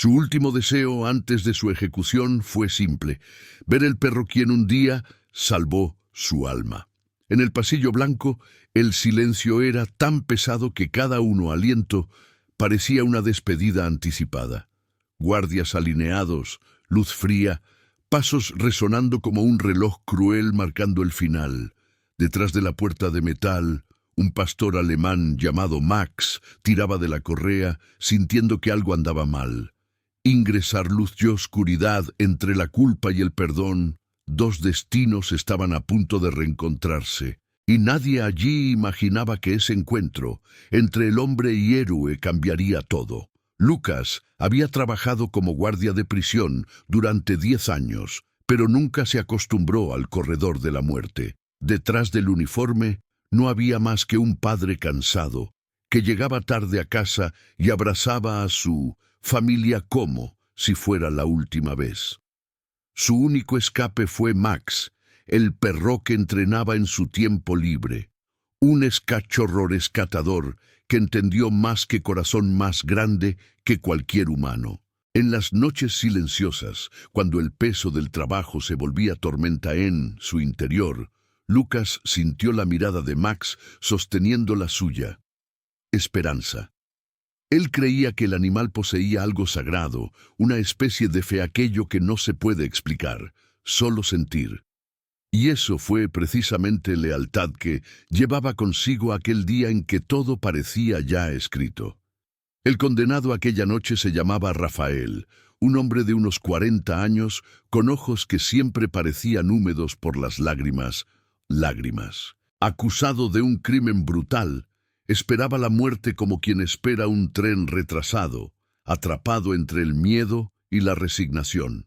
Su último deseo antes de su ejecución fue simple: ver el perro quien un día salvó su alma. En el pasillo blanco, el silencio era tan pesado que cada aliento parecía una despedida anticipada. Guardias alineados, luz fría, pasos resonando como un reloj cruel marcando el final. Detrás de la puerta de metal, un pastor alemán llamado Max tiraba de la correa, sintiendo que algo andaba mal. Ingresar luz y oscuridad entre la culpa y el perdón. Dos destinos estaban a punto de reencontrarse, y nadie allí imaginaba que ese encuentro entre el hombre y héroe cambiaría todo. Lucas había trabajado como guardia de prisión durante 10 años, pero nunca se acostumbró al corredor de la muerte. Detrás del uniforme no había más que un padre cansado, que llegaba tarde a casa y abrazaba a su familia como si fuera la última vez. Su único escape fue Max, el perro que entrenaba en su tiempo libre, un cachorro rescatador que entendió más que corazón más grande que cualquier humano. En las noches silenciosas, cuando el peso del trabajo se volvía tormenta en su interior, Lucas sintió la mirada de Max sosteniendo la suya. Esperanza. Él creía que el animal poseía algo sagrado, una especie de fe, aquello que no se puede explicar, solo sentir. Y eso fue precisamente lealtad que llevaba consigo aquel día en que todo parecía ya escrito. El condenado aquella noche se llamaba Rafael, un hombre de unos 40 años, con ojos que siempre parecían húmedos por las lágrimas. Acusado de un crimen brutal, esperaba la muerte como quien espera un tren retrasado, atrapado entre el miedo y la resignación.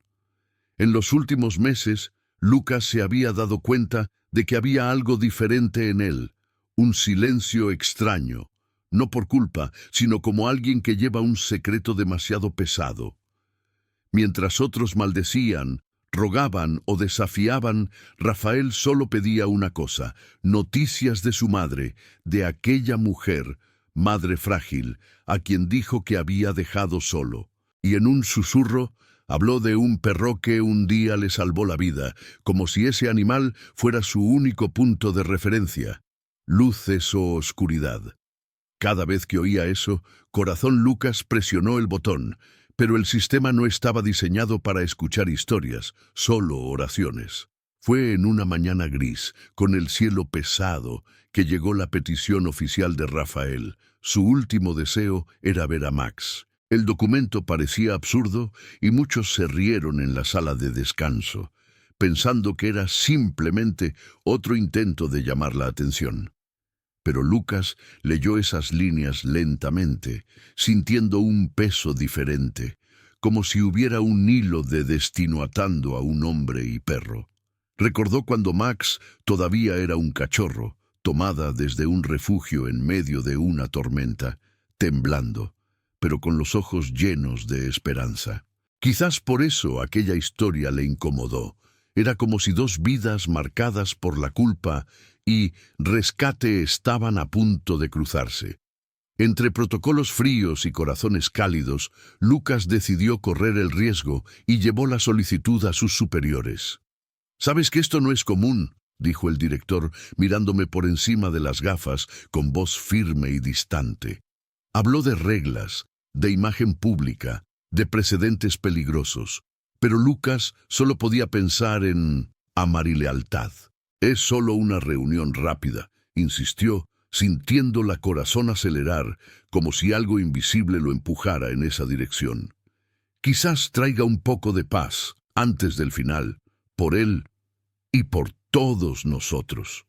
En los últimos meses, Lucas se había dado cuenta de que había algo diferente en él, un silencio extraño, no por culpa, sino como alguien que lleva un secreto demasiado pesado. Mientras otros maldecían, rogaban o desafiaban, Rafael solo pedía una cosa: noticias de su madre, de aquella mujer, madre frágil, a quien dijo que había dejado solo. Y en un susurro habló de un perro que un día le salvó la vida, como si ese animal fuera su único punto de referencia. Luces o oscuridad. Cada vez que oía eso, Corazón Lucas presionó el botón, pero el sistema no estaba diseñado para escuchar historias, solo oraciones. Fue en una mañana gris, con el cielo pesado, que llegó la petición oficial de Rafael. Su último deseo era ver a Max. El documento parecía absurdo y muchos se rieron en la sala de descanso, pensando que era simplemente otro intento de llamar la atención. Pero Lucas leyó esas líneas lentamente, sintiendo un peso diferente, como si hubiera un hilo de destino atando a un hombre y perro. Recordó cuando Max todavía era un cachorro, tomada desde un refugio en medio de una tormenta, temblando, pero con los ojos llenos de esperanza. Quizás por eso aquella historia le incomodó. Era como si dos vidas marcadas por la culpa y rescate estaban a punto de cruzarse. Entre protocolos fríos y corazones cálidos, Lucas decidió correr el riesgo y llevó la solicitud a sus superiores. «Sabes que esto no es común», dijo el director, mirándome por encima de las gafas, con voz firme y distante. Habló de reglas, de imagen pública, de precedentes peligrosos, pero Lucas solo podía pensar en amar y lealtad. «Es solo una reunión rápida», insistió, sintiendo la corazón acelerar, como si algo invisible lo empujara en esa dirección. «Quizás traiga un poco de paz antes del final, por él y por todos nosotros».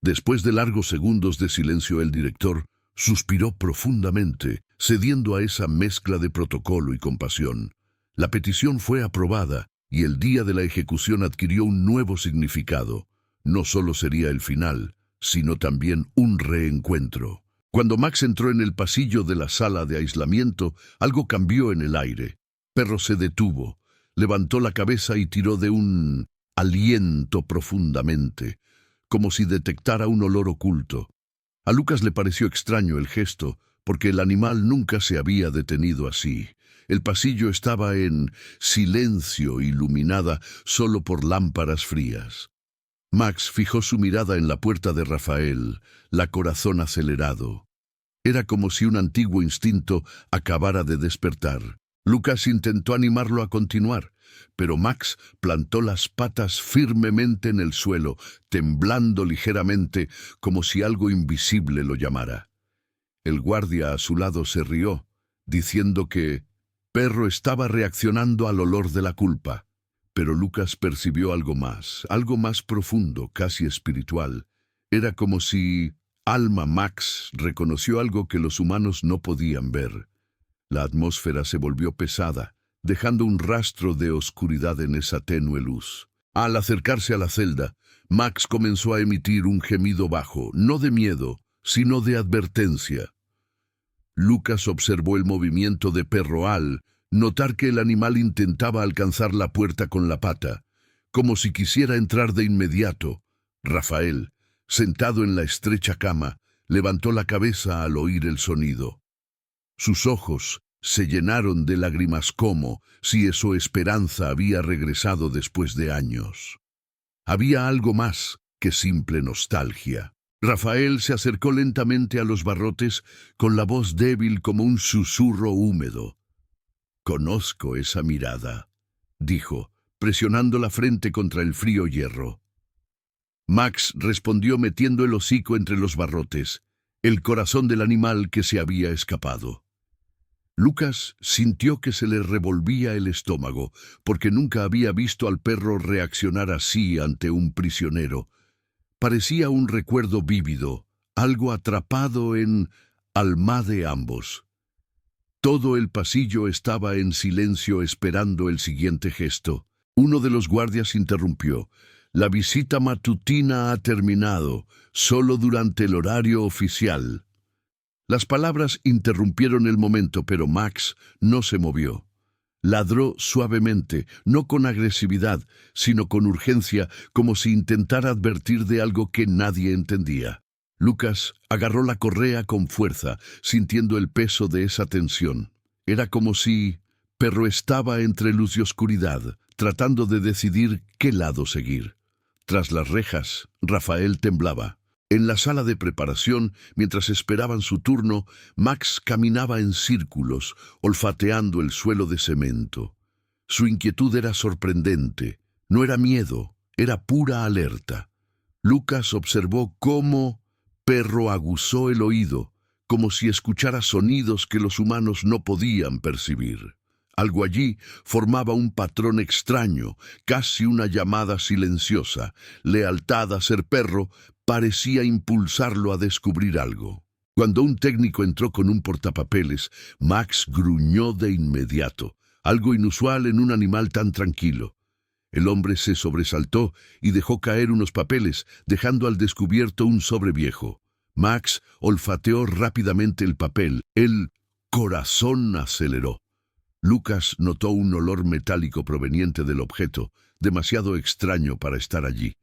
Después de largos segundos de silencio, el director suspiró profundamente, cediendo a esa mezcla de protocolo y compasión. La petición fue aprobada, y el día de la ejecución adquirió un nuevo significado. No solo sería el final, sino también un reencuentro. Cuando Max entró en el pasillo de la sala de aislamiento, algo cambió en el aire. Perro se detuvo, levantó la cabeza y tiró de un aliento profundamente, como si detectara un olor oculto. A Lucas le pareció extraño el gesto, porque el animal nunca se había detenido así. El pasillo estaba en silencio, iluminada solo por lámparas frías. Max fijó su mirada en la puerta de Rafael, la corazón acelerado. Era como si un antiguo instinto acabara de despertar. Lucas intentó animarlo a continuar, pero Max plantó las patas firmemente en el suelo, temblando ligeramente como si algo invisible lo llamara. El guardia a su lado se rió, diciendo que Perro estaba reaccionando al olor de la culpa. Pero Lucas percibió algo más profundo, casi espiritual. Era como si Alma Max reconoció algo que los humanos no podían ver. La atmósfera se volvió pesada, dejando un rastro de oscuridad en esa tenue luz. Al acercarse a la celda, Max comenzó a emitir un gemido bajo, no de miedo, sino de advertencia. Lucas observó el movimiento de Perro al notar que el animal intentaba alcanzar la puerta con la pata, como si quisiera entrar de inmediato. Rafael, sentado en la estrecha cama, levantó la cabeza al oír el sonido. Sus ojos se llenaron de lágrimas como si su esperanza había regresado después de años. Había algo más que simple nostalgia. Rafael se acercó lentamente a los barrotes con la voz débil como un susurro húmedo. «Conozco esa mirada», dijo, presionando la frente contra el frío hierro. Max respondió metiendo el hocico entre los barrotes, el corazón del animal que se había escapado. Lucas sintió que se le revolvía el estómago, porque nunca había visto al perro reaccionar así ante un prisionero. Parecía un recuerdo vívido, algo atrapado en alma de ambos. Todo el pasillo estaba en silencio esperando el siguiente gesto. Uno de los guardias interrumpió. «La visita matutina ha terminado, solo durante el horario oficial». Las palabras interrumpieron el momento, pero Max no se movió. Ladró suavemente, no con agresividad, sino con urgencia, como si intentara advertir de algo que nadie entendía. Lucas agarró la correa con fuerza, sintiendo el peso de esa tensión. Era como si Perro estaba entre luz y oscuridad, tratando de decidir qué lado seguir. Tras las rejas, Rafael temblaba. En la sala de preparación, mientras esperaban su turno, Max caminaba en círculos, olfateando el suelo de cemento. Su inquietud era sorprendente. No era miedo, era pura alerta. Lucas observó cómo Perro aguzó el oído, como si escuchara sonidos que los humanos no podían percibir. Algo allí formaba un patrón extraño, casi una llamada silenciosa. Lealtad a ser perro parecía impulsarlo a descubrir algo. Cuando un técnico entró con un portapapeles, Max gruñó de inmediato, algo inusual en un animal tan tranquilo. El hombre se sobresaltó y dejó caer unos papeles, dejando al descubierto un sobre viejo. Max olfateó rápidamente el papel. El corazón aceleró. Lucas notó un olor metálico proveniente del objeto, demasiado extraño para estar allí.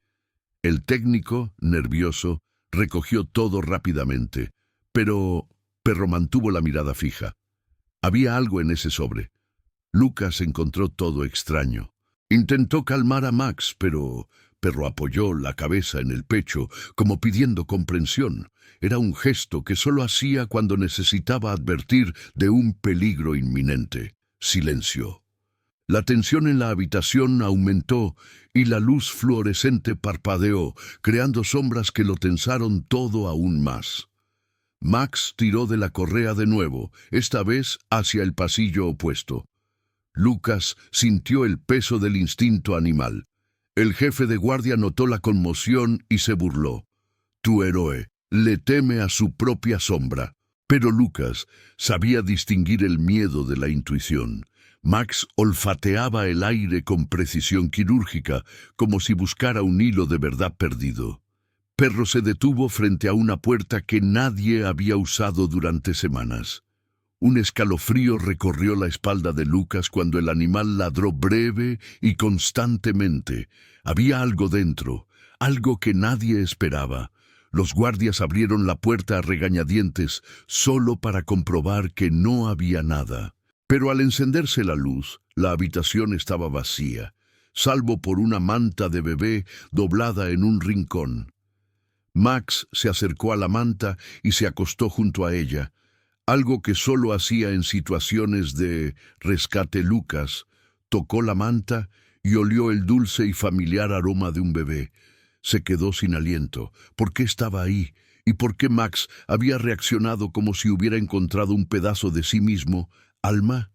El técnico, nervioso, recogió todo rápidamente, pero Perro mantuvo la mirada fija. Había algo en ese sobre. Lucas encontró todo extraño. Intentó calmar a Max, pero Perro apoyó la cabeza en el pecho, como pidiendo comprensión. Era un gesto que solo hacía cuando necesitaba advertir de un peligro inminente. Silencio. La tensión en la habitación aumentó y la luz fluorescente parpadeó, creando sombras que lo tensaron todo aún más. Max tiró de la correa de nuevo, esta vez hacia el pasillo opuesto. Lucas sintió el peso del instinto animal. El jefe de guardia notó la conmoción y se burló. «Tu héroe le teme a su propia sombra». Pero Lucas sabía distinguir el miedo de la intuición. Max olfateaba el aire con precisión quirúrgica, como si buscara un hilo de verdad perdido. Perro se detuvo frente a una puerta que nadie había usado durante semanas. Un escalofrío recorrió la espalda de Lucas cuando el animal ladró breve y constantemente. Había algo dentro, algo que nadie esperaba. Los guardias abrieron la puerta a regañadientes solo para comprobar que no había nada. Pero al encenderse la luz, la habitación estaba vacía, salvo por una manta de bebé doblada en un rincón. Max se acercó a la manta y se acostó junto a ella, algo que solo hacía en situaciones de rescate. Lucas tocó la manta y olió el dulce y familiar aroma de un bebé. Se quedó sin aliento. ¿Por qué estaba ahí? ¿Y por qué Max había reaccionado como si hubiera encontrado un pedazo de sí mismo? ¿Alma?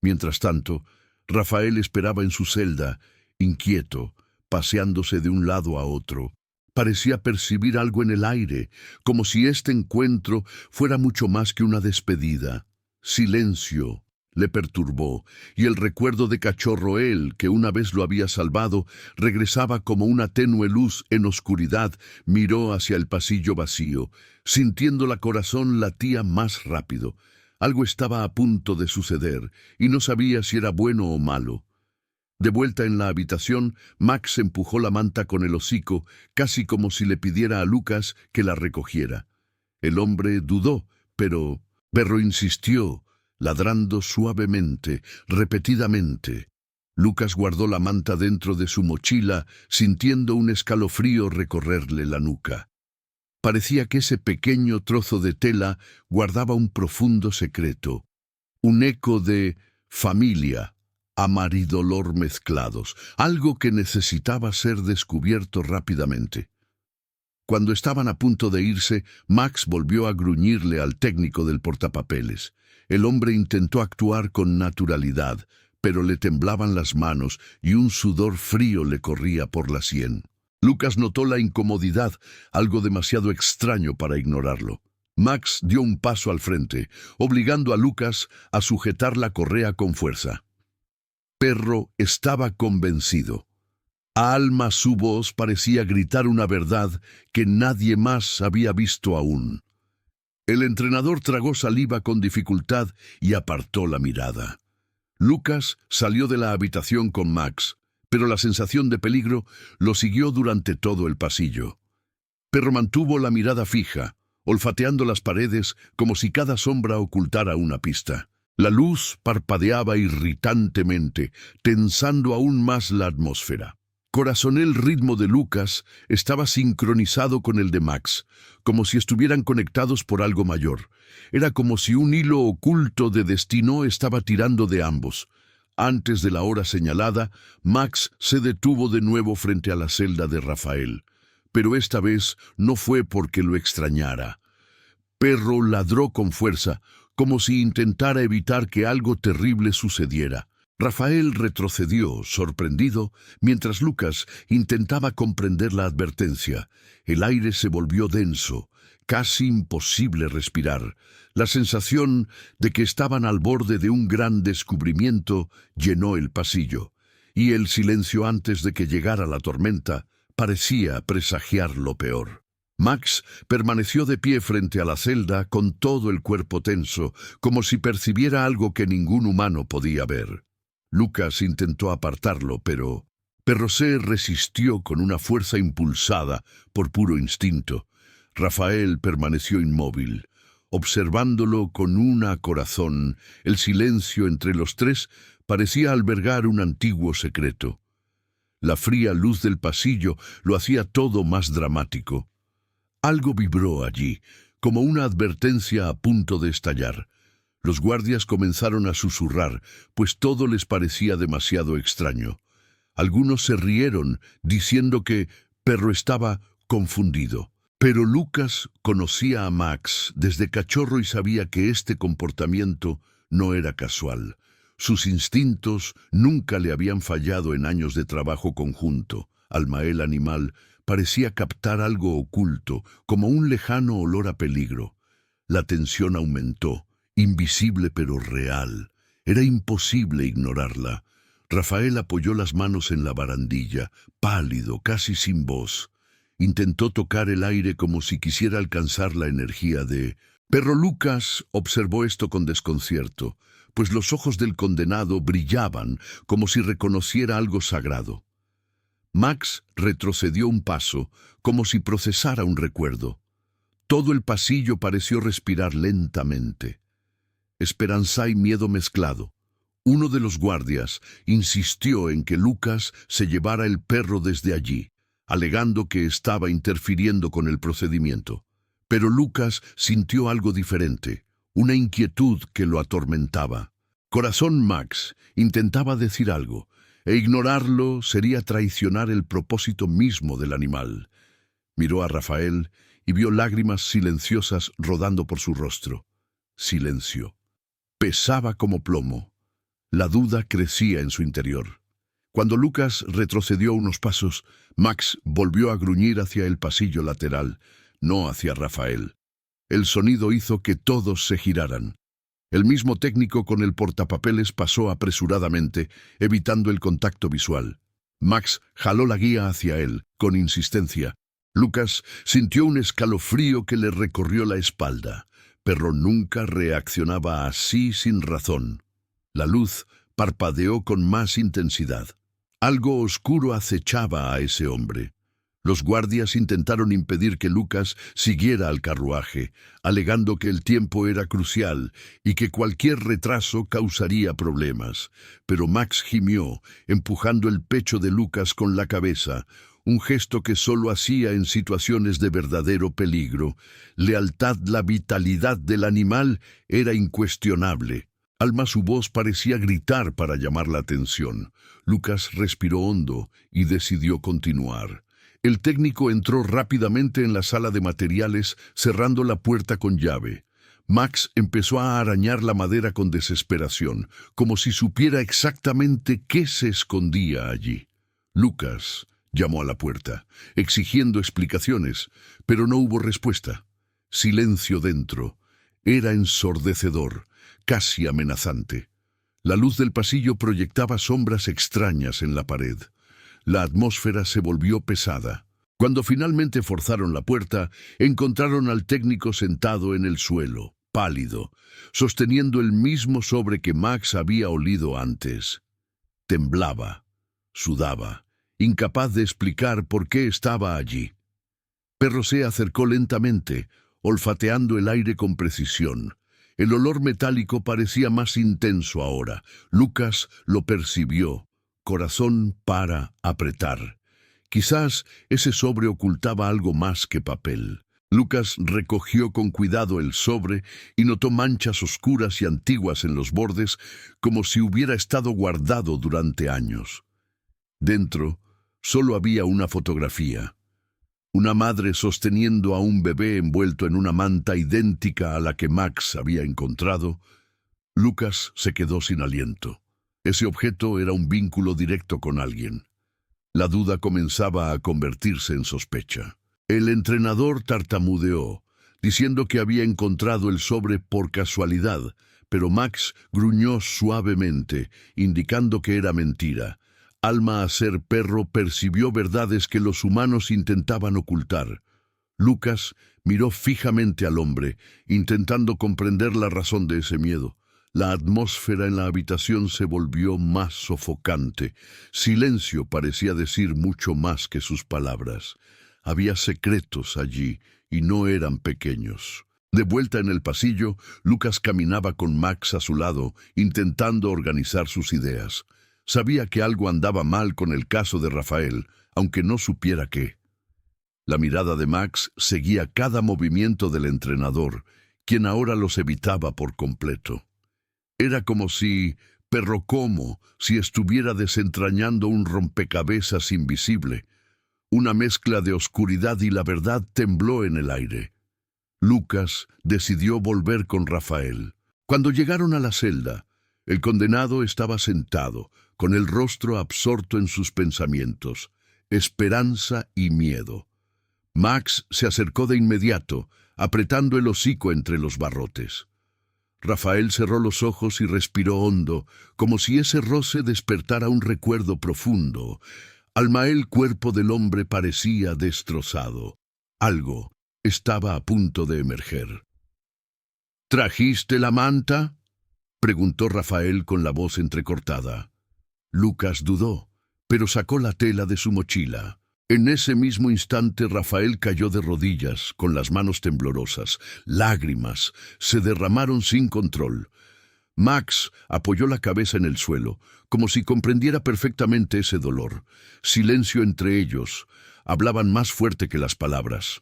Mientras tanto, Rafael esperaba en su celda, inquieto, paseándose de un lado a otro. Parecía percibir algo en el aire, como si este encuentro fuera mucho más que una despedida. Silencio le perturbó, y el recuerdo de Cachorro, él, que una vez lo había salvado, regresaba como una tenue luz en oscuridad. Miró hacia el pasillo vacío, sintiendo la corazón latía más rápido. Algo estaba a punto de suceder, y no sabía si era bueno o malo. De vuelta en la habitación, Max empujó la manta con el hocico, casi como si le pidiera a Lucas que la recogiera. El hombre dudó, pero Perro insistió, ladrando suavemente, repetidamente. Lucas guardó la manta dentro de su mochila, sintiendo un escalofrío recorrerle la nuca. Parecía que ese pequeño trozo de tela guardaba un profundo secreto, un eco de familia, amar y dolor mezclados, algo que necesitaba ser descubierto rápidamente. Cuando estaban a punto de irse, Max volvió a gruñirle al técnico del portapapeles. El hombre intentó actuar con naturalidad, pero le temblaban las manos y un sudor frío le corría por la sien. Lucas notó la incomodidad, algo demasiado extraño para ignorarlo. Max dio un paso al frente, obligando a Lucas a sujetar la correa con fuerza. Perro estaba convencido. A Alma su voz parecía gritar una verdad que nadie más había visto aún. El entrenador tragó saliva con dificultad y apartó la mirada. Lucas salió de la habitación con Max, pero la sensación de peligro lo siguió durante todo el pasillo. Perro mantuvo la mirada fija, olfateando las paredes como si cada sombra ocultara una pista. La luz parpadeaba irritantemente, tensando aún más la atmósfera. Corazoné el ritmo de Lucas estaba sincronizado con el de Max, como si estuvieran conectados por algo mayor. Era como si un hilo oculto de destino estaba tirando de ambos. Antes de la hora señalada, Max se detuvo de nuevo frente a la celda de Rafael. Pero esta vez no fue porque lo extrañara. Perro ladró con fuerza, como si intentara evitar que algo terrible sucediera. Rafael retrocedió, sorprendido, mientras Lucas intentaba comprender la advertencia. El aire se volvió denso, casi imposible respirar. La sensación de que estaban al borde de un gran descubrimiento llenó el pasillo, y el silencio antes de que llegara la tormenta parecía presagiar lo peor. Max permaneció de pie frente a la celda con todo el cuerpo tenso, como si percibiera algo que ningún humano podía ver. Lucas intentó apartarlo, pero Perro se resistió con una fuerza impulsada por puro instinto. Rafael permaneció inmóvil, observándolo con una corazón. El silencio entre los tres parecía albergar un antiguo secreto. La fría luz del pasillo lo hacía todo más dramático. Algo vibró allí, como una advertencia a punto de estallar. Los guardias comenzaron a susurrar, pues todo les parecía demasiado extraño. Algunos se rieron, diciendo que Perro estaba confundido. Pero Lucas conocía a Max desde cachorro y sabía que este comportamiento no era casual. Sus instintos nunca le habían fallado en años de trabajo conjunto. Almael animal parecía captar algo oculto, como un lejano olor a peligro. La tensión aumentó. Invisible pero real. Era imposible ignorarla. Rafael apoyó las manos en la barandilla, pálido, casi sin voz. Intentó tocar el aire como si quisiera alcanzar la energía de Perro. Lucas observó esto con desconcierto, pues los ojos del condenado brillaban como si reconociera algo sagrado. Max retrocedió un paso, como si procesara un recuerdo. Todo el pasillo pareció respirar lentamente. esperanza y miedo mezclado. Uno de los guardias insistió en que Lucas se llevara el perro desde allí, alegando que estaba interfiriendo con el procedimiento. Pero Lucas sintió algo diferente, una inquietud que lo atormentaba. Corazón Max intentaba decir algo, e ignorarlo sería traicionar el propósito mismo del animal. Miró a Rafael y vio lágrimas silenciosas rodando por su rostro. Silencio. Pesaba como plomo. La duda crecía en su interior. Cuando Lucas retrocedió unos pasos, Max volvió a gruñir hacia el pasillo lateral, no hacia Rafael. El sonido hizo que todos se giraran. El mismo técnico con el portapapeles pasó apresuradamente, evitando el contacto visual. Max jaló la guía hacia él, con insistencia. Lucas sintió un escalofrío que le recorrió la espalda, pero nunca reaccionaba así sin razón. La luz parpadeó con más intensidad. Algo oscuro acechaba a ese hombre. Los guardias intentaron impedir que Lucas siguiera al carruaje, alegando que el tiempo era crucial y que cualquier retraso causaría problemas. Pero Max gimió, empujando el pecho de Lucas con la cabeza, un gesto que solo hacía en situaciones de verdadero peligro. Lealtad, la vitalidad del animal era incuestionable. Alma, su voz parecía gritar para llamar la atención. Lucas respiró hondo y decidió continuar. El técnico entró rápidamente en la sala de materiales, cerrando la puerta con llave. Max empezó a arañar la madera con desesperación, como si supiera exactamente qué se escondía allí. Lucas llamó a la puerta, exigiendo explicaciones, pero no hubo respuesta. Silencio dentro. Era ensordecedor, casi amenazante. La luz del pasillo proyectaba sombras extrañas en la pared. La atmósfera se volvió pesada. Cuando finalmente forzaron la puerta, encontraron al técnico sentado en el suelo, pálido, sosteniendo el mismo sobre que Max había olido antes. Temblaba, sudaba, incapaz de explicar por qué estaba allí. Perro se acercó lentamente, olfateando el aire con precisión. El olor metálico parecía más intenso ahora. Lucas lo percibió, corazón para apretar. Quizás ese sobre ocultaba algo más que papel. Lucas recogió con cuidado el sobre y notó manchas oscuras y antiguas en los bordes, como si hubiera estado guardado durante años. Dentro solo había una fotografía. Una madre sosteniendo a un bebé envuelto en una manta idéntica a la que Max había encontrado. Lucas se quedó sin aliento. Ese objeto era un vínculo directo con alguien. La duda comenzaba a convertirse en sospecha. El entrenador tartamudeó, diciendo que había encontrado el sobre por casualidad, pero Max gruñó suavemente, indicando que era mentira. Alma, a ser perro, percibió verdades que los humanos intentaban ocultar. Lucas miró fijamente al hombre, intentando comprender la razón de ese miedo. La atmósfera en la habitación se volvió más sofocante. Silencio parecía decir mucho más que sus palabras. Había secretos allí, y no eran pequeños. De vuelta en el pasillo, Lucas caminaba con Max a su lado, intentando organizar sus ideas. Sabía que algo andaba mal con el caso de Rafael, aunque no supiera qué. La mirada de Max seguía cada movimiento del entrenador, quien ahora los evitaba por completo. Era como si estuviera desentrañando un rompecabezas invisible. Una mezcla de oscuridad y la verdad tembló en el aire. Lucas decidió volver con Rafael. Cuando llegaron a la celda, el condenado estaba sentado, con el rostro absorto en sus pensamientos, esperanza y miedo. Max se acercó de inmediato, apretando el hocico entre los barrotes. Rafael cerró los ojos y respiró hondo, como si ese roce despertara un recuerdo profundo. El cuerpo del hombre parecía destrozado. Algo estaba a punto de emerger. ¿Trajiste la manta?, preguntó Rafael con la voz entrecortada. Lucas dudó, pero sacó la tela de su mochila. En ese mismo instante Rafael cayó de rodillas, con las manos temblorosas. Lágrimas se derramaron sin control. Max apoyó la cabeza en el suelo, como si comprendiera perfectamente ese dolor. Silencio entre ellos. Hablaban más fuerte que las palabras.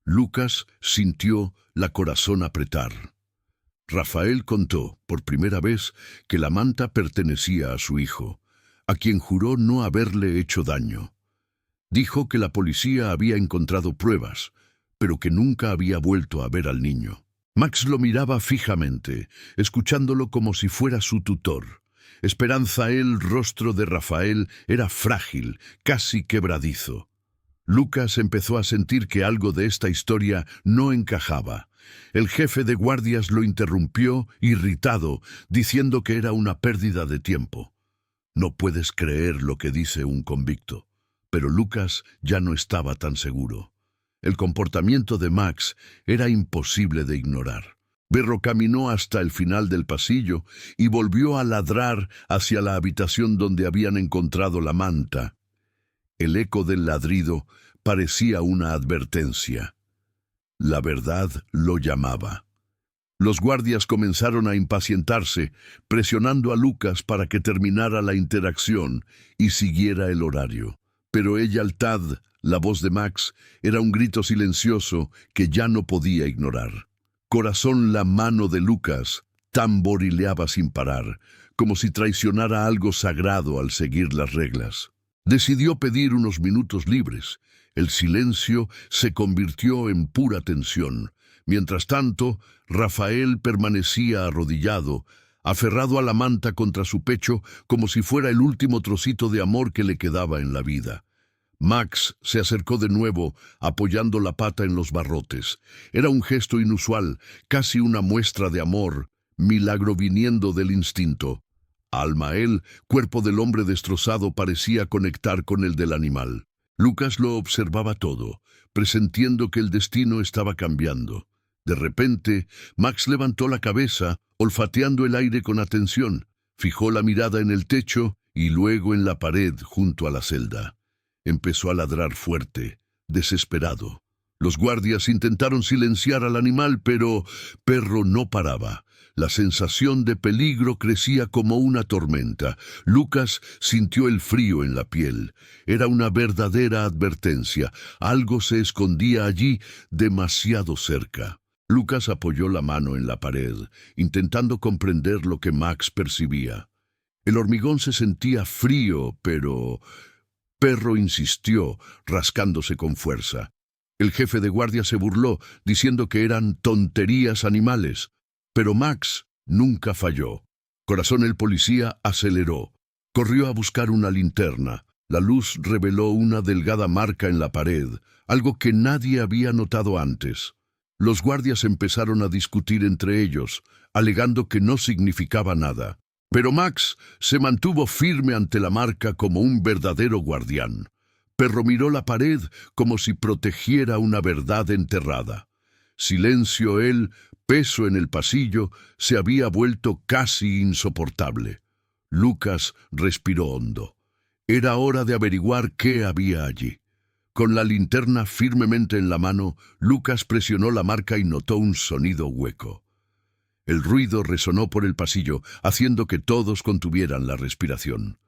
Lucas sintió la corazón apretar. Rafael contó, por primera vez, que la manta pertenecía a su hijo, a quien juró no haberle hecho daño. Dijo que la policía había encontrado pruebas, pero que nunca había vuelto a ver al niño. Max lo miraba fijamente, escuchándolo como si fuera su tutor. Esperanza, el rostro de Rafael era frágil, casi quebradizo. Lucas empezó a sentir que algo de esta historia no encajaba. El jefe de guardias lo interrumpió, irritado, diciendo que era una pérdida de tiempo. No puedes creer lo que dice un convicto. Pero Lucas ya no estaba tan seguro. El comportamiento de Max era imposible de ignorar. Perro caminó hasta el final del pasillo y volvió a ladrar hacia la habitación donde habían encontrado la manta. El eco del ladrido parecía una advertencia. La verdad lo llamaba. Los guardias comenzaron a impacientarse, presionando a Lucas para que terminara la interacción y siguiera el horario. Pero ella, la voz de Max, era un grito silencioso que ya no podía ignorar. Corazón, la mano de Lucas, tamborileaba sin parar, como si traicionara algo sagrado al seguir las reglas. Decidió pedir unos minutos libres. El silencio se convirtió en pura tensión. Mientras tanto, Rafael permanecía arrodillado, aferrado a la manta contra su pecho como si fuera el último trocito de amor que le quedaba en la vida. Max se acercó de nuevo, apoyando la pata en los barrotes. Era un gesto inusual, casi una muestra de amor, milagro viniendo del instinto. Almael, cuerpo del hombre destrozado, parecía conectar con el del animal. Lucas lo observaba todo, presintiendo que el destino estaba cambiando. De repente, Max levantó la cabeza, olfateando el aire con atención. Fijó la mirada en el techo y luego en la pared junto a la celda. Empezó a ladrar fuerte, desesperado. Los guardias intentaron silenciar al animal, pero Perro no paraba. La sensación de peligro crecía como una tormenta. Lucas sintió el frío en la piel. Era una verdadera advertencia. Algo se escondía allí, demasiado cerca. Lucas apoyó la mano en la pared, intentando comprender lo que Max percibía. El hormigón se sentía frío, pero Perro insistió, rascándose con fuerza. El jefe de guardia se burló, diciendo que eran tonterías animales. Pero Max nunca falló. Corazón, el policía, aceleró. Corrió a buscar una linterna. La luz reveló una delgada marca en la pared, algo que nadie había notado antes. Los guardias empezaron a discutir entre ellos, alegando que no significaba nada. Pero Max se mantuvo firme ante la marca como un verdadero guardián. Perro miró la pared como si protegiera una verdad enterrada. Silencio, el peso en el pasillo, se había vuelto casi insoportable. Lucas respiró hondo. Era hora de averiguar qué había allí. Con la linterna firmemente en la mano, Lucas presionó la marca y notó un sonido hueco. El ruido resonó por el pasillo, haciendo que todos contuvieran la respiración.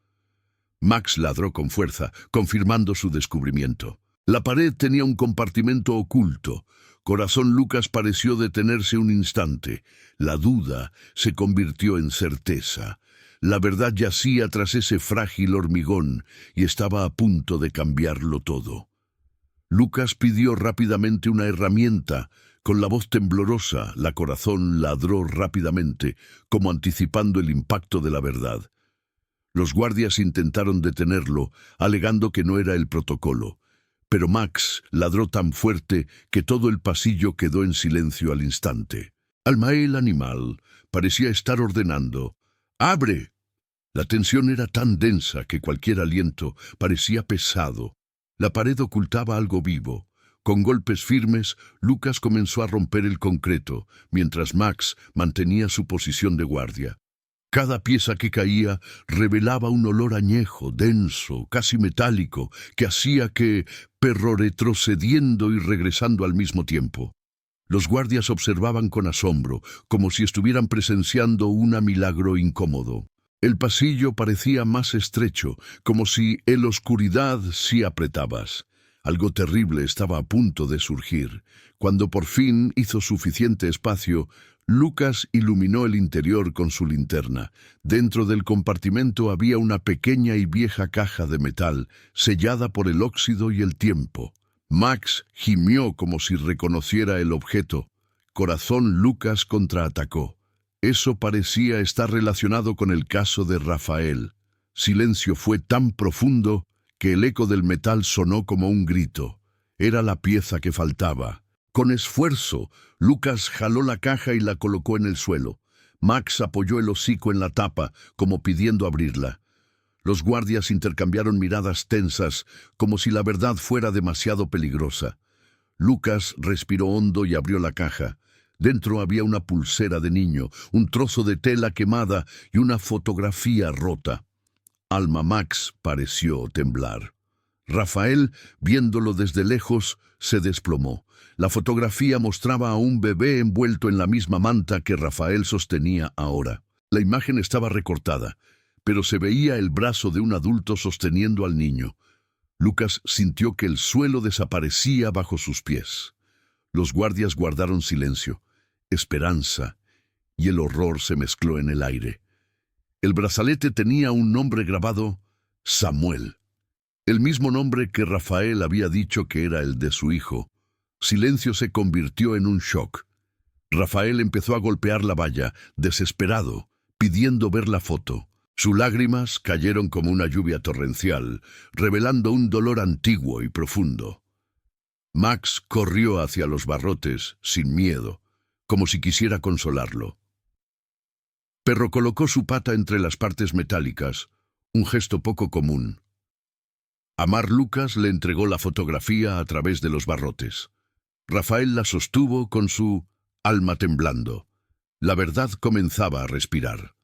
Max ladró con fuerza, confirmando su descubrimiento. La pared tenía un compartimento oculto. Corazón, Lucas pareció detenerse un instante. La duda se convirtió en certeza. La verdad yacía tras ese frágil hormigón y estaba a punto de cambiarlo todo. Lucas pidió rápidamente una herramienta. Con la voz temblorosa, la Corazón ladró rápidamente, como anticipando el impacto de la verdad. Los guardias intentaron detenerlo, alegando que no era el protocolo. Pero Max ladró tan fuerte que todo el pasillo quedó en silencio al instante. Almael animal parecía estar ordenando: ¡abre! La tensión era tan densa que cualquier aliento parecía pesado. La pared ocultaba algo vivo. Con golpes firmes, Lucas comenzó a romper el concreto, mientras Max mantenía su posición de guardia. Cada pieza que caía revelaba un olor añejo, denso, casi metálico, que hacía que perro retrocediendo y regresando al mismo tiempo. Los guardias observaban con asombro, como si estuvieran presenciando un milagro incómodo. El pasillo parecía más estrecho, como si en la oscuridad sí apretabas. Algo terrible estaba a punto de surgir. Cuando por fin hizo suficiente espacio, Lucas iluminó el interior con su linterna. Dentro del compartimento había una pequeña y vieja caja de metal, sellada por el óxido y el tiempo. Max gimió como si reconociera el objeto. Corazón Lucas contraatacó. Eso parecía estar relacionado con el caso de Rafael. Silencio fue tan profundo que el eco del metal sonó como un grito. Era la pieza que faltaba. Con esfuerzo, Lucas jaló la caja y la colocó en el suelo. Max apoyó el hocico en la tapa, como pidiendo abrirla. Los guardias intercambiaron miradas tensas, como si la verdad fuera demasiado peligrosa. Lucas respiró hondo y abrió la caja. Dentro había una pulsera de niño, un trozo de tela quemada y una fotografía rota. Alma Max pareció temblar. Rafael, viéndolo desde lejos, se desplomó. La fotografía mostraba a un bebé envuelto en la misma manta que Rafael sostenía ahora. La imagen estaba recortada, pero se veía el brazo de un adulto sosteniendo al niño. Lucas sintió que el suelo desaparecía bajo sus pies. Los guardias guardaron silencio. Esperanza y el horror se mezcló en el aire. El brazalete tenía un nombre grabado: Samuel. El mismo nombre que Rafael había dicho que era el de su hijo. Silencio se convirtió en un shock. Rafael empezó a golpear la valla, desesperado, pidiendo ver la foto. Sus lágrimas cayeron como una lluvia torrencial, revelando un dolor antiguo y profundo. Max corrió hacia los barrotes, sin miedo, como si quisiera consolarlo. Perro colocó su pata entre las partes metálicas, un gesto poco común. Amar Lucas le entregó la fotografía a través de los barrotes. Rafael la sostuvo con su alma temblando. La verdad comenzaba a respirar.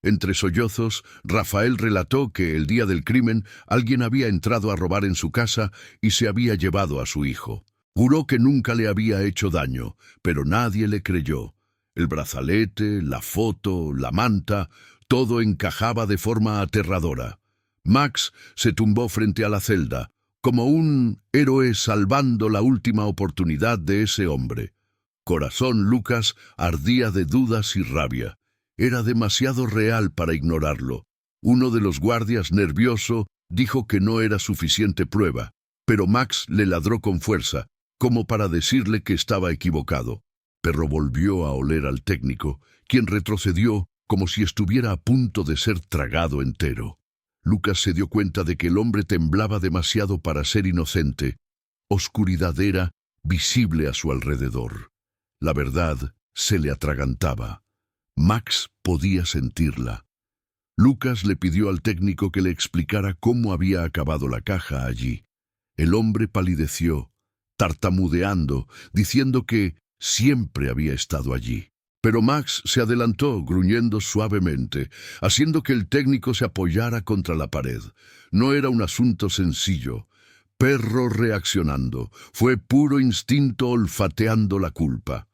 Entre sollozos, Rafael relató que el día del crimen alguien había entrado a robar en su casa y se había llevado a su hijo. Juró que nunca le había hecho daño, pero nadie le creyó. El brazalete, la foto, la manta, todo encajaba de forma aterradora. Max se tumbó frente a la celda, como un héroe salvando la última oportunidad de ese hombre. Corazón Lucas ardía de dudas y rabia. Era demasiado real para ignorarlo. Uno de los guardias, nervioso, dijo que no era suficiente prueba, pero Max le ladró con fuerza, como para decirle que estaba equivocado. Perro volvió a oler al técnico, quien retrocedió como si estuviera a punto de ser tragado entero. Lucas se dio cuenta de que el hombre temblaba demasiado para ser inocente. Oscuridad era visible a su alrededor. La verdad se le atragantaba. Max podía sentirla. Lucas le pidió al técnico que le explicara cómo había acabado la caja allí. El hombre palideció, tartamudeando, diciendo que siempre había estado allí. Pero Max se adelantó, gruñendo suavemente, haciendo que el técnico se apoyara contra la pared. No era un asunto sencillo. Perro reaccionando, fue puro instinto olfateando la culpa.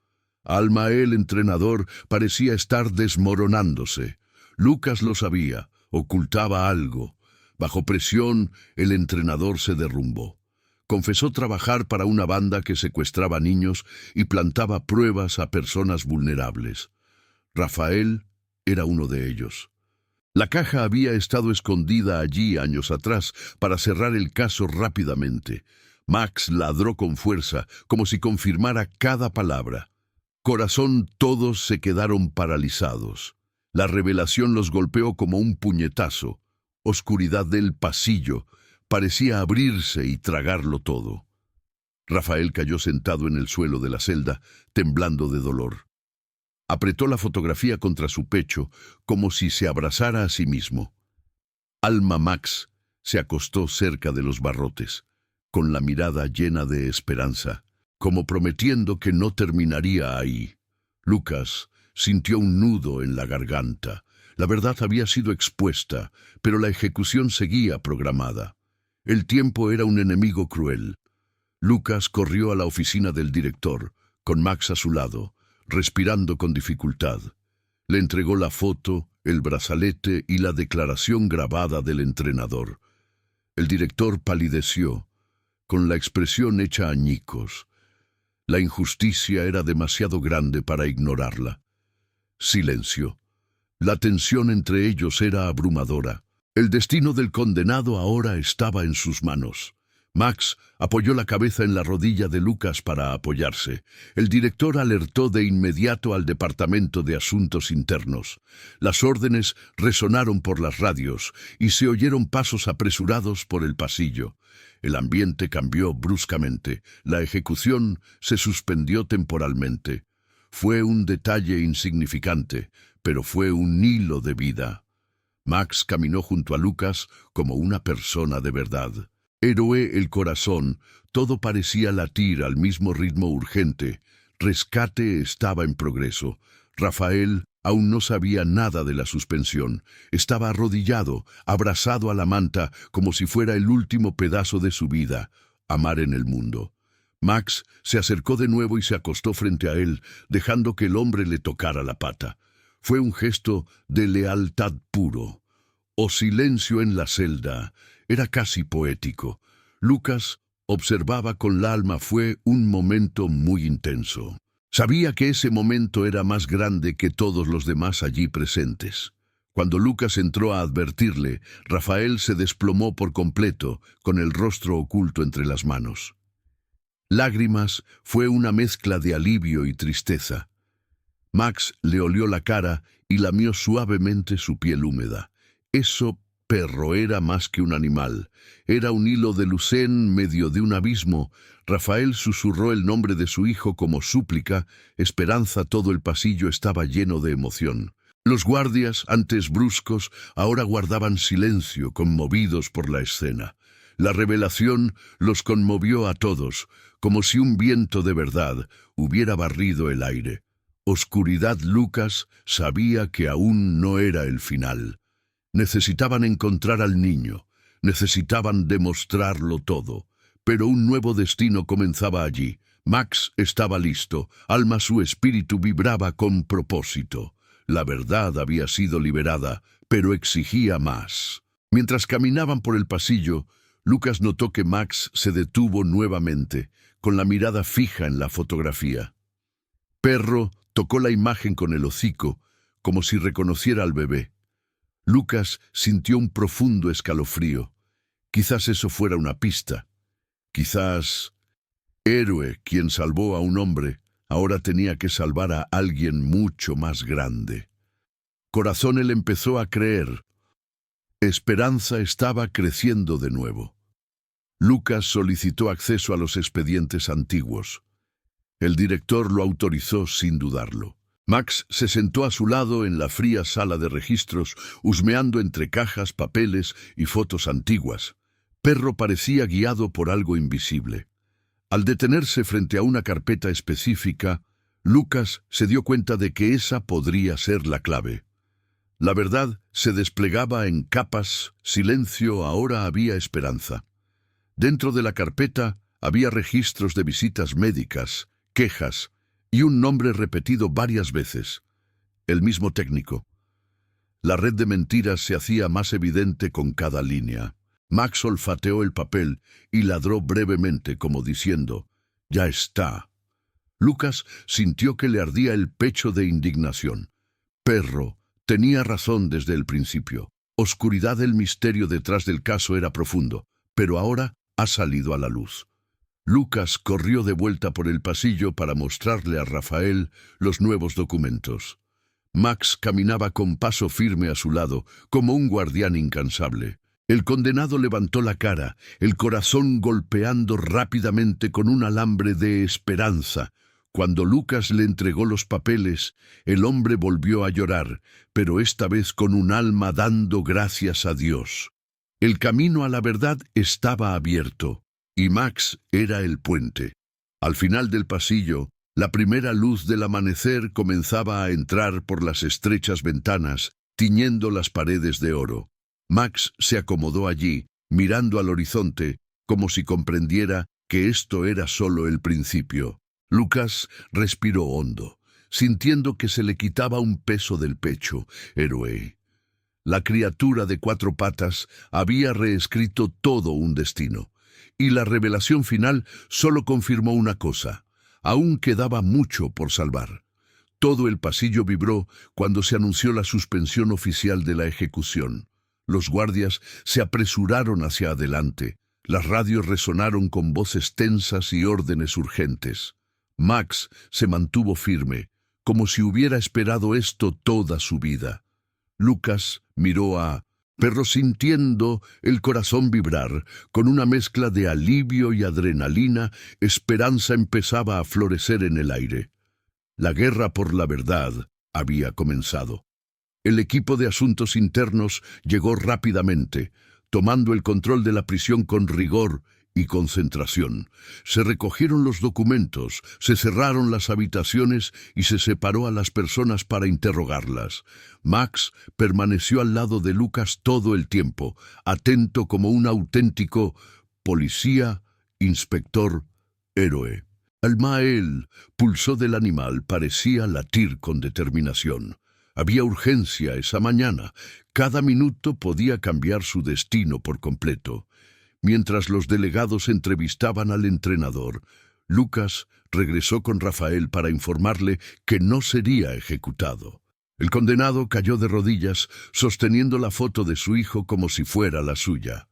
Alma, el entrenador, parecía estar desmoronándose. Lucas lo sabía, ocultaba algo. Bajo presión, el entrenador se derrumbó. Confesó trabajar para una banda que secuestraba niños y plantaba pruebas a personas vulnerables. Rafael era uno de ellos. La caja había estado escondida allí años atrás para cerrar el caso rápidamente. Max ladró con fuerza, como si confirmara cada palabra. Corazón, todos se quedaron paralizados. La revelación los golpeó como un puñetazo. Oscuridad del pasillo parecía abrirse y tragarlo todo. Rafael cayó sentado en el suelo de la celda, temblando de dolor. Apretó la fotografía contra su pecho, como si se abrazara a sí mismo. Alma Max se acostó cerca de los barrotes, con la mirada llena de esperanza, como prometiendo que no terminaría ahí. Lucas sintió un nudo en la garganta. La verdad había sido expuesta, pero la ejecución seguía programada. El tiempo era un enemigo cruel. Lucas corrió a la oficina del director, con Max a su lado, respirando con dificultad. Le entregó la foto, el brazalete y la declaración grabada del entrenador. El director palideció, con la expresión hecha añicos. La injusticia era demasiado grande para ignorarla. Silencio. La tensión entre ellos era abrumadora. El destino del condenado ahora estaba en sus manos. Max apoyó la cabeza en la rodilla de Lucas para apoyarse. El director alertó de inmediato al Departamento de Asuntos Internos. Las órdenes resonaron por las radios y se oyeron pasos apresurados por el pasillo. El ambiente cambió bruscamente. La ejecución se suspendió temporalmente. Fue un detalle insignificante, pero fue un hilo de vida. Max caminó junto a Lucas como una persona de verdad. Héroe el corazón, todo parecía latir al mismo ritmo urgente. Rescate estaba en progreso. Rafael aún no sabía nada de la suspensión. Estaba arrodillado, abrazado a la manta, como si fuera el último pedazo de su vida, amar en el mundo. Max se acercó de nuevo y se acostó frente a él, dejando que el hombre le tocara la pata. Fue un gesto de lealtad puro. O silencio en la celda. Era casi poético. Lucas observaba con la alma. Fue un momento muy intenso. Sabía que ese momento era más grande que todos los demás allí presentes. Cuando Lucas entró a advertirle, Rafael se desplomó por completo, con el rostro oculto entre las manos. Lágrimas fue una mezcla de alivio y tristeza. Max le olió la cara y lamió suavemente su piel húmeda. Eso perro era más que un animal. Era un hilo de luz en medio de un abismo. Rafael susurró el nombre de su hijo como súplica. Esperanza. Todo el pasillo estaba lleno de emoción. Los guardias, antes bruscos, ahora guardaban silencio, conmovidos por la escena. La revelación los conmovió a todos, como si un viento de verdad hubiera barrido el aire. Oscuridad. Lucas sabía que aún no era el final. Necesitaban encontrar al niño, necesitaban demostrarlo todo, pero un nuevo destino comenzaba allí. Max estaba listo, alma su espíritu vibraba con propósito. La verdad había sido liberada, pero exigía más. Mientras caminaban por el pasillo, Lucas notó que Max se detuvo nuevamente, con la mirada fija en la fotografía. Perro tocó la imagen con el hocico, como si reconociera al bebé. Lucas sintió un profundo escalofrío. Quizás eso fuera una pista. Quizás héroe, quien salvó a un hombre, ahora tenía que salvar a alguien mucho más grande. Corazón, él empezó a creer. Esperanza estaba creciendo de nuevo. Lucas solicitó acceso a los expedientes antiguos. El director lo autorizó sin dudarlo. Max se sentó a su lado en la fría sala de registros, husmeando entre cajas, papeles y fotos antiguas. Perro parecía guiado por algo invisible. Al detenerse frente a una carpeta específica, Lucas se dio cuenta de que esa podría ser la clave. La verdad se desplegaba en capas. Silencio. Ahora había esperanza. Dentro de la carpeta había registros de visitas médicas, quejas y un nombre repetido varias veces. El mismo técnico. La red de mentiras se hacía más evidente con cada línea. Max olfateó el papel y ladró brevemente, como diciendo, «Ya está». Lucas sintió que le ardía el pecho de indignación. Perro tenía razón desde el principio. Oscuridad. El misterio detrás del caso era profundo, pero ahora ha salido a la luz. Lucas corrió de vuelta por el pasillo para mostrarle a Rafael los nuevos documentos. Max caminaba con paso firme a su lado, como un guardián incansable. El condenado levantó la cara, el corazón golpeando rápidamente con un alambre de esperanza. Cuando Lucas le entregó los papeles, el hombre volvió a llorar, pero esta vez con un alma dando gracias a Dios. El camino a la verdad estaba abierto, y Max era el puente. Al final del pasillo, la primera luz del amanecer comenzaba a entrar por las estrechas ventanas, tiñendo las paredes de oro. Max se acomodó allí, mirando al horizonte, como si comprendiera que esto era solo el principio. Lucas respiró hondo, sintiendo que se le quitaba un peso del pecho. Héroe. La criatura de 4 patas había reescrito todo un destino, y la revelación final solo confirmó una cosa: aún quedaba mucho por salvar. Todo el pasillo vibró cuando se anunció la suspensión oficial de la ejecución. Los guardias se apresuraron hacia adelante. Las radios resonaron con voces tensas y órdenes urgentes. Max se mantuvo firme, como si hubiera esperado esto toda su vida. Lucas miró a Perro sintiendo el corazón vibrar. Con una mezcla de alivio y adrenalina, esperanza empezaba a florecer en el aire. La guerra por la verdad había comenzado. El equipo de asuntos internos llegó rápidamente, tomando el control de la prisión con rigor y concentración. Se recogieron los documentos, se cerraron las habitaciones y se separó a las personas para interrogarlas. Max permaneció al lado de Lucas todo el tiempo, atento como un auténtico policía, inspector, héroe. El Mael pulsó del animal, parecía latir con determinación. Había urgencia esa mañana. Cada minuto podía cambiar su destino por completo. Mientras los delegados entrevistaban al entrenador, Lucas regresó con Rafael para informarle que no sería ejecutado. El condenado cayó de rodillas, sosteniendo la foto de su hijo como si fuera la suya.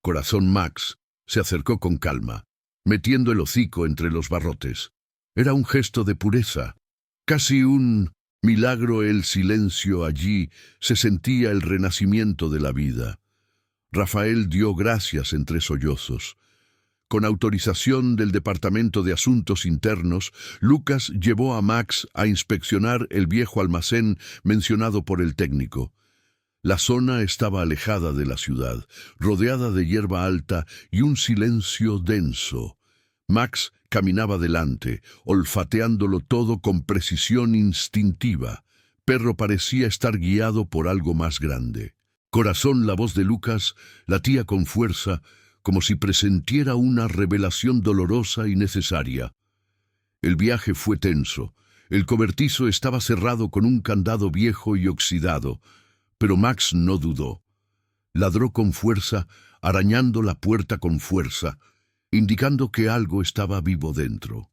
Corazón Max se acercó con calma, metiendo el hocico entre los barrotes. Era un gesto de pureza, casi un milagro. El silencio allí se sentía el renacimiento de la vida. Rafael dio gracias entre sollozos. Con autorización del Departamento de Asuntos Internos, Lucas llevó a Max a inspeccionar el viejo almacén mencionado por el técnico. La zona estaba alejada de la ciudad, rodeada de hierba alta y un silencio denso. Max caminaba delante, olfateándolo todo con precisión instintiva. Perro parecía estar guiado por algo más grande. Corazón, la voz de Lucas, latía con fuerza, como si presentiera una revelación dolorosa y necesaria. El viaje fue tenso. El cobertizo estaba cerrado con un candado viejo y oxidado, pero Max no dudó. Ladró con fuerza, arañando la puerta con fuerza, indicando que algo estaba vivo dentro.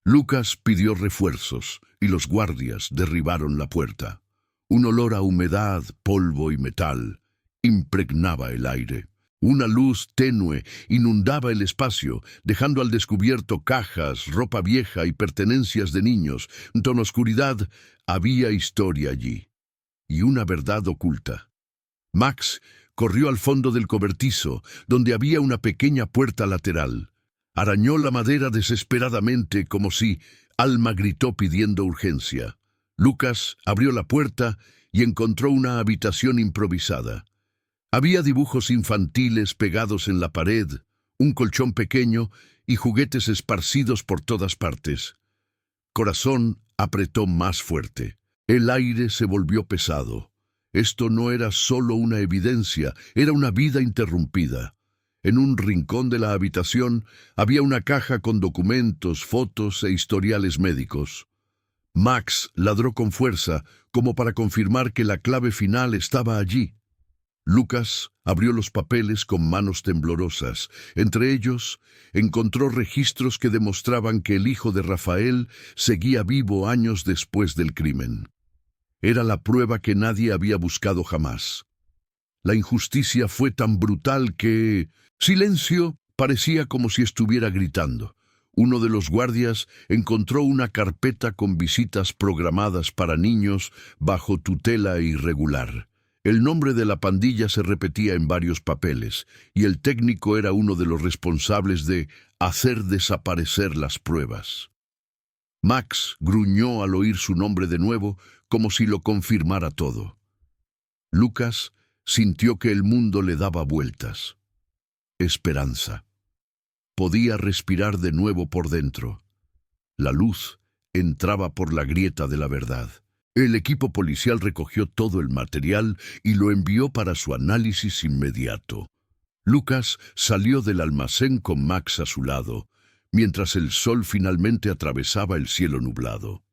Lucas pidió refuerzos, y los guardias derribaron la puerta. Un olor a humedad, polvo y metal impregnaba el aire. Una luz tenue inundaba el espacio, dejando al descubierto cajas, ropa vieja y pertenencias de niños. En la oscuridad había historia allí, y una verdad oculta. Max corrió al fondo del cobertizo, donde había una pequeña puerta lateral. Arañó la madera desesperadamente, como si Alma gritó pidiendo urgencia. Lucas abrió la puerta y encontró una habitación improvisada. Había dibujos infantiles pegados en la pared, un colchón pequeño y juguetes esparcidos por todas partes. Corazón apretó más fuerte. El aire se volvió pesado. Esto no era solo una evidencia, era una vida interrumpida. En un rincón de la habitación había una caja con documentos, fotos e historiales médicos. Max ladró con fuerza, como para confirmar que la clave final estaba allí. Lucas abrió los papeles con manos temblorosas. Entre ellos, encontró registros que demostraban que el hijo de Rafael seguía vivo años después del crimen. Era la prueba que nadie había buscado jamás. La injusticia fue tan brutal que... Silencio, parecía como si estuviera gritando. Uno de los guardias encontró una carpeta con visitas programadas para niños bajo tutela irregular. El nombre de la pandilla se repetía en varios papeles, y el técnico era uno de los responsables de hacer desaparecer las pruebas. Max gruñó al oír su nombre de nuevo, como si lo confirmara todo. Lucas sintió que el mundo le daba vueltas. Esperanza. Podía respirar de nuevo por dentro. La luz entraba por la grieta de la verdad. El equipo policial recogió todo el material y lo envió para su análisis inmediato. Lucas salió del almacén con Max a su lado, mientras el sol finalmente atravesaba el cielo nublado.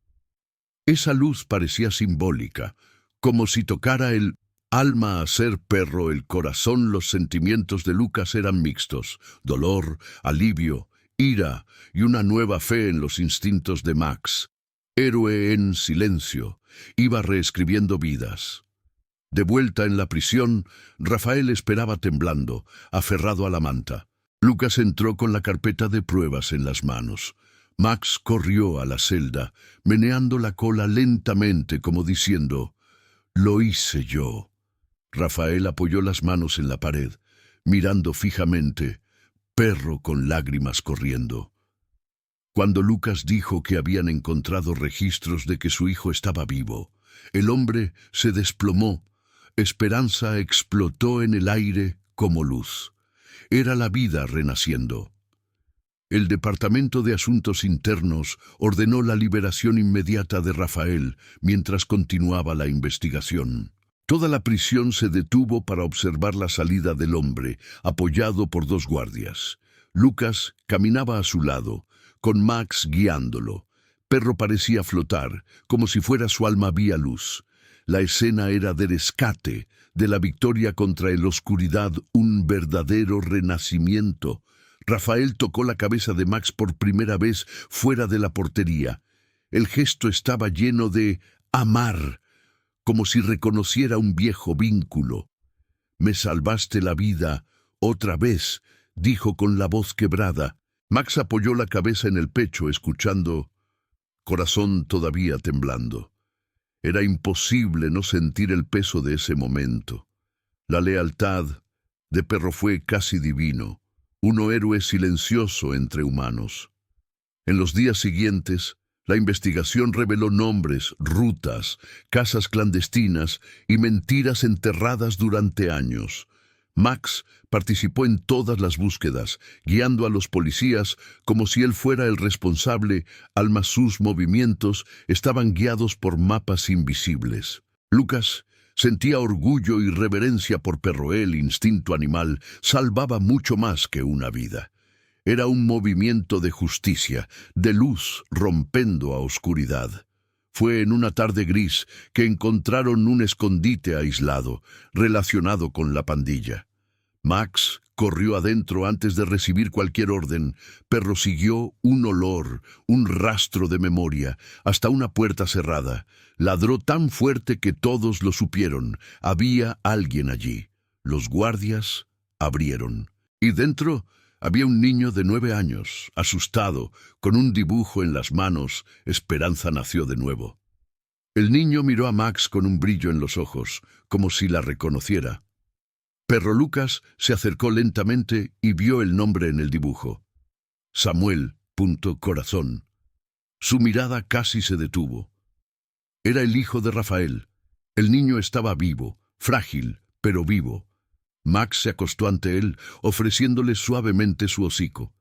Esa luz parecía simbólica, como si tocara el alma a ser perro, el corazón. Los sentimientos de Lucas eran mixtos: dolor, alivio, ira y una nueva fe en los instintos de Max. Héroe en silencio, iba reescribiendo vidas. De vuelta en la prisión, Rafael esperaba temblando, aferrado a la manta. Lucas entró con la carpeta de pruebas en las manos. Max corrió a la celda, meneando la cola lentamente como diciendo: «Lo hice yo». Rafael apoyó las manos en la pared, mirando fijamente, perro con lágrimas corriendo. Cuando Lucas dijo que habían encontrado registros de que su hijo estaba vivo, el hombre se desplomó. Esperanza explotó en el aire como luz. Era la vida renaciendo. El Departamento de Asuntos Internos ordenó la liberación inmediata de Rafael mientras continuaba la investigación. Toda la prisión se detuvo para observar la salida del hombre, apoyado por 2 guardias. Lucas caminaba a su lado, con Max guiándolo. Perro parecía flotar, como si fuera su alma vía luz. La escena era de rescate, de la victoria contra la oscuridad, un verdadero renacimiento. Rafael tocó la cabeza de Max por primera vez fuera de la portería. El gesto estaba lleno de amar, como si reconociera un viejo vínculo. «Me salvaste la vida otra vez», dijo con la voz quebrada. Max apoyó la cabeza en el pecho, escuchando, corazón todavía temblando. Era imposible no sentir el peso de ese momento. La lealtad de Perro fue casi divino, un héroe silencioso entre humanos. En los días siguientes, la investigación reveló nombres, rutas, casas clandestinas y mentiras enterradas durante años. Max participó en todas las búsquedas, guiando a los policías como si él fuera el responsable, alma sus movimientos estaban guiados por mapas invisibles. Lucas sentía orgullo y reverencia por Perro. El instinto animal salvaba mucho más que una vida. Era un movimiento de justicia, de luz rompiendo a oscuridad. Fue en una tarde gris que encontraron un escondite aislado, relacionado con la pandilla. Max corrió adentro antes de recibir cualquier orden. Perro siguió un olor, un rastro de memoria, hasta una puerta cerrada. Ladró tan fuerte que todos lo supieron. Había alguien allí. Los guardias abrieron. Y dentro había un niño de 9 años, asustado, con un dibujo en las manos. Esperanza nació de nuevo. El niño miró a Max con un brillo en los ojos, como si la reconociera. Perro Lucas se acercó lentamente y vio el nombre en el dibujo. Samuel, corazón. Su mirada casi se detuvo. Era el hijo de Rafael. El niño estaba vivo, frágil, pero vivo. Max se acostó ante él, ofreciéndole suavemente su hocico.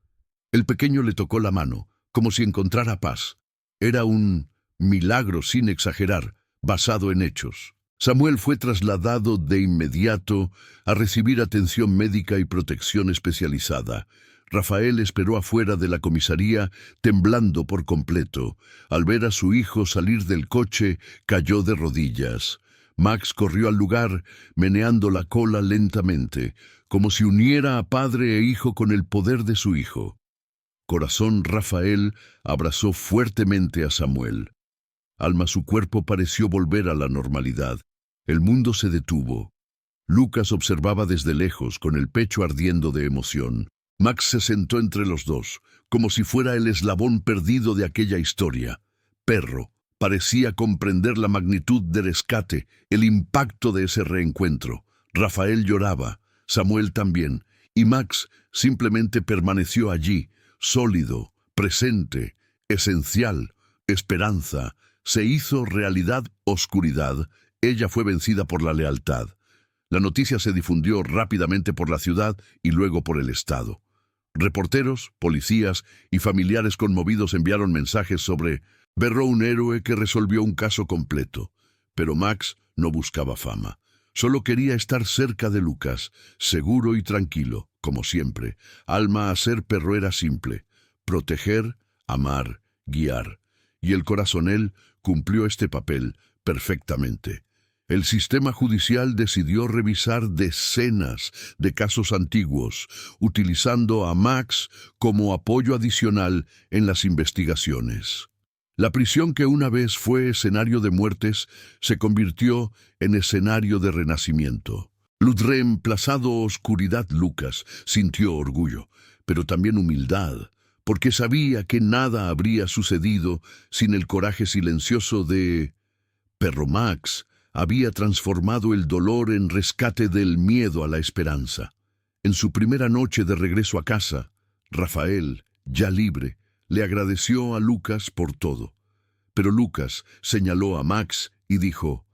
El pequeño le tocó la mano, como si encontrara paz. Era un milagro, sin exagerar, basado en hechos. Samuel fue trasladado de inmediato a recibir atención médica y protección especializada. Rafael esperó afuera de la comisaría, temblando por completo. Al ver a su hijo salir del coche, cayó de rodillas. Max corrió al lugar, meneando la cola lentamente, como si uniera a padre e hijo con el poder de su hijo. Corazón Rafael abrazó fuertemente a Samuel. Alma, su cuerpo pareció volver a la normalidad. El mundo se detuvo. Lucas observaba desde lejos, con el pecho ardiendo de emoción. Max se sentó entre los dos, como si fuera el eslabón perdido de aquella historia. Perro parecía comprender la magnitud del rescate, el impacto de ese reencuentro. Rafael lloraba, Samuel también, y Max simplemente permaneció allí, sólido, presente, esencial, esperanza. Se hizo realidad oscuridad. Ella fue vencida por la lealtad. La noticia se difundió rápidamente por la ciudad y luego por el estado. Reporteros, policías y familiares conmovidos enviaron mensajes sobre Berró un héroe que resolvió un caso completo, pero Max no buscaba fama. Solo quería estar cerca de Lucas, seguro y tranquilo, como siempre. Alma a ser perro era simple: proteger, amar, guiar. Y el corazonel cumplió este papel perfectamente. El sistema judicial decidió revisar decenas de casos antiguos, utilizando a Max como apoyo adicional en las investigaciones. La prisión que una vez fue escenario de muertes se convirtió en escenario de renacimiento. Reemplazado oscuridad, Lucas sintió orgullo, pero también humildad, porque sabía que nada habría sucedido sin el coraje silencioso de Perro Max. Había transformado el dolor en rescate del miedo a la esperanza. En su primera noche de regreso a casa, Rafael, ya libre, le agradeció a Lucas por todo. Pero Lucas señaló a Max y dijo: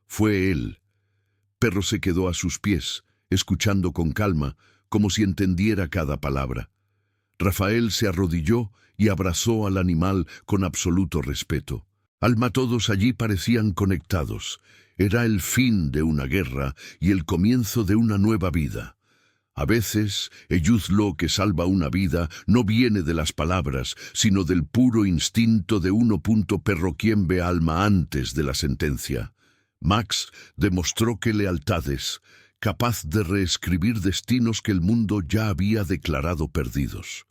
«Fue él». Perro se quedó a sus pies, escuchando con calma, como si entendiera cada palabra. Rafael se arrodilló y abrazó al animal con absoluto respeto. Alma, todos allí parecían conectados. Era el fin de una guerra y el comienzo de una nueva vida. A veces, el lo que salva una vida no viene de las palabras, sino del puro instinto de uno. Perro quien ve alma antes de la sentencia. Max demostró que lealtades, capaz de reescribir destinos que el mundo ya había declarado perdidos.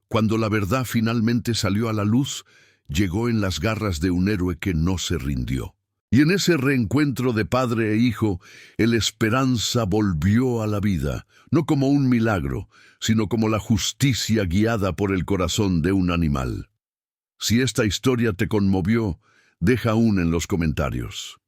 Cuando la verdad finalmente salió a la luz, llegó en las garras de un héroe que no se rindió. Y en ese reencuentro de padre e hijo, el esperanza volvió a la vida, no como un milagro, sino como la justicia guiada por el corazón de un animal. Si esta historia te conmovió, deja en los comentarios.